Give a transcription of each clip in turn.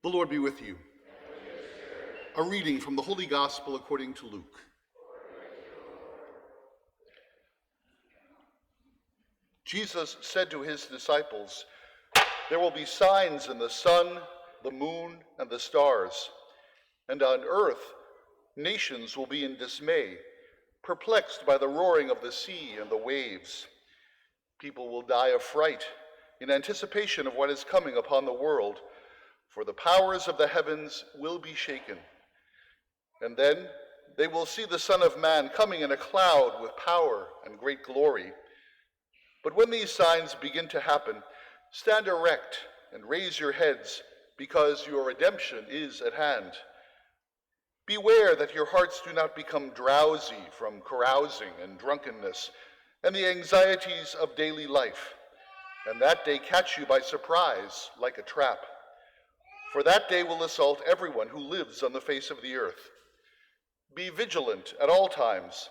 The Lord be with you. A reading from the Holy Gospel according to Luke. Jesus said to his disciples, "There will be signs in the sun, the moon, and the stars, and on earth nations will be in dismay, perplexed by the roaring of the sea and the waves. People will die of fright in anticipation of what is coming upon the world, for the powers of the heavens will be shaken. And then they will see the Son of Man coming in a cloud with power and great glory. But when these signs begin to happen, stand erect and raise your heads, because your redemption is at hand. Beware that your hearts do not become drowsy from carousing and drunkenness and the anxieties of daily life, and that day catch you by surprise like a trap. For that day will assault everyone who lives on the face of the earth. Be vigilant at all times,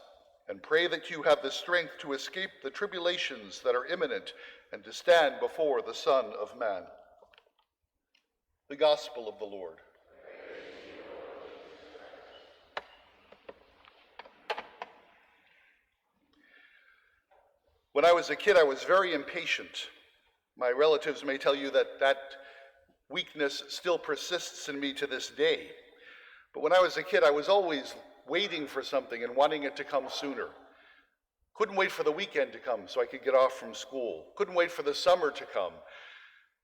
and pray that you have the strength to escape the tribulations that are imminent and to stand before the Son of Man." The Gospel of the Lord. When I was a kid, I was very impatient. My relatives may tell you that weakness still persists in me to this day. But when I was a kid, I was always waiting for something and wanting it to come sooner. Couldn't wait for the weekend to come so I could get off from school. Couldn't wait for the summer to come.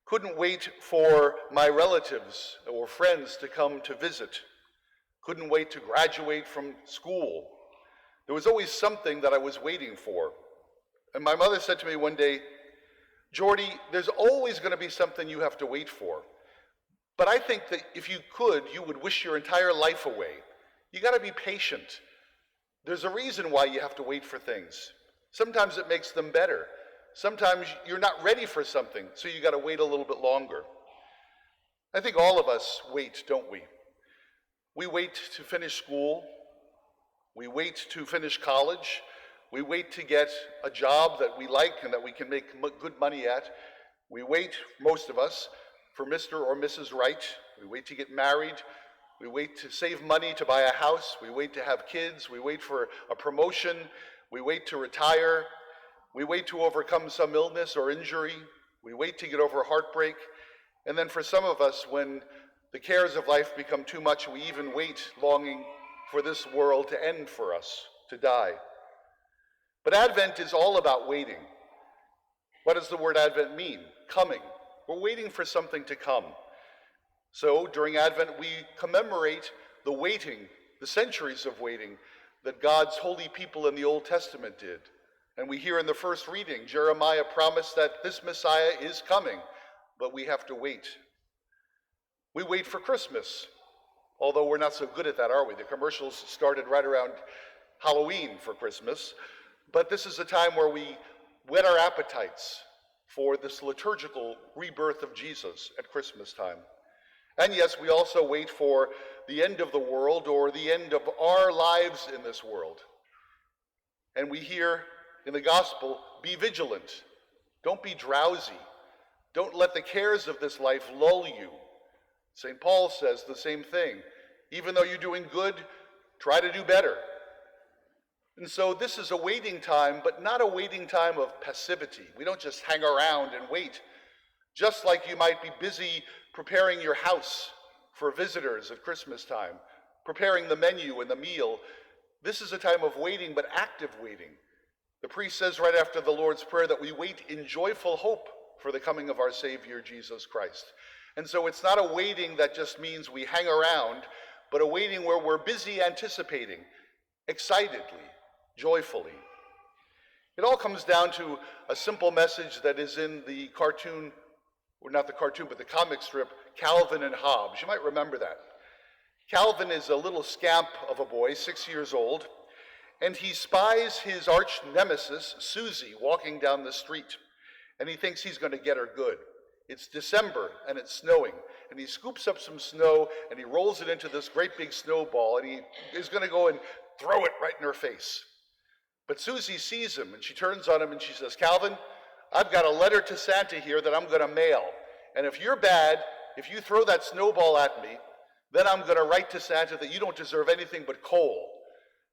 Couldn't wait for my relatives or friends to come to visit. Couldn't wait to graduate from school. There was always something that I was waiting for. And my mother said to me one day, "Jordy, there's always going to be something you have to wait for. But I think that if you could, you would wish your entire life away. You got to be patient. There's a reason why you have to wait for things. Sometimes it makes them better. Sometimes you're not ready for something, so you got to wait a little bit longer." I think all of us wait, don't we? We wait to finish school. We wait to finish college. We wait to get a job that we like and that we can make good money at. We wait, most of us, for Mr. or Mrs. Right. We wait to get married. We wait to save money to buy a house. We wait to have kids. We wait for a promotion. We wait to retire. We wait to overcome some illness or injury. We wait to get over heartbreak. And then for some of us, when the cares of life become too much, we even wait longing for this world to end for us, to die. But Advent is all about waiting. What does the word Advent mean? Coming. We're waiting for something to come. So during Advent, we commemorate the waiting, the centuries of waiting that God's holy people in the Old Testament did. And we hear in the first reading, Jeremiah promised that this Messiah is coming, but we have to wait. We wait for Christmas, although we're not so good at that, are we? The commercials started right around Halloween for Christmas. But this is a time where we whet our appetites for this liturgical rebirth of Jesus at Christmas time. And yes, we also wait for the end of the world or the end of our lives in this world. And we hear in the gospel, be vigilant. Don't be drowsy. Don't let the cares of this life lull you. St. Paul says the same thing. Even though you're doing good, try to do better. And so this is a waiting time, but not a waiting time of passivity. We don't just hang around and wait. Just like you might be busy preparing your house for visitors at Christmas time, preparing the menu and the meal, this is a time of waiting, but active waiting. The priest says right after the Lord's Prayer that we wait in joyful hope for the coming of our Savior, Jesus Christ. And so it's not a waiting that just means we hang around, but a waiting where we're busy anticipating, excitedly, joyfully. It all comes down to a simple message that is in the cartoon, or not the cartoon, but the comic strip, Calvin and Hobbes. You might remember that. Calvin is a little scamp of a boy, 6 years old, and he spies his arch nemesis, Susie, walking down the street, and he thinks he's going to get her good. It's December, and it's snowing, and he scoops up some snow, and he rolls it into this great big snowball, and he is going to go and throw it right in her face. But Susie sees him, and she turns on him, and she says, "Calvin, I've got a letter to Santa here that I'm going to mail, and if you're bad, if you throw that snowball at me, then I'm going to write to Santa that you don't deserve anything but coal.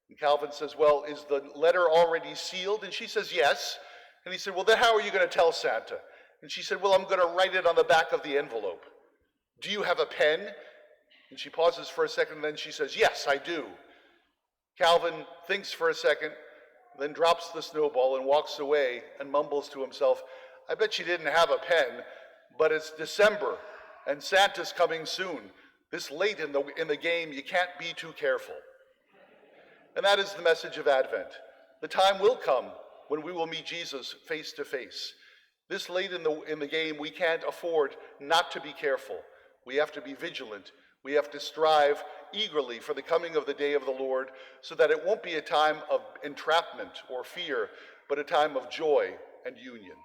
And Calvin says, well, is the letter already sealed? And she says, yes. And he said, well, then how are you going to tell Santa? And she said, well, I'm going to write it on the back of the envelope. Do you have a pen? And she pauses for a second, and then she says, yes, I do. Calvin thinks for a second, then drops the snowball and walks away and mumbles to himself, I bet she didn't have a pen, but it's December, and Santa's coming soon. This late in the game, you can't be too careful. And that is the message of Advent. The time will come when we will meet Jesus face to face. This late in the game, we can't afford not to be careful. We have to be vigilant. We have to strive eagerly for the coming of the day of the Lord so that it won't be a time of entrapment or fear, but a time of joy and union.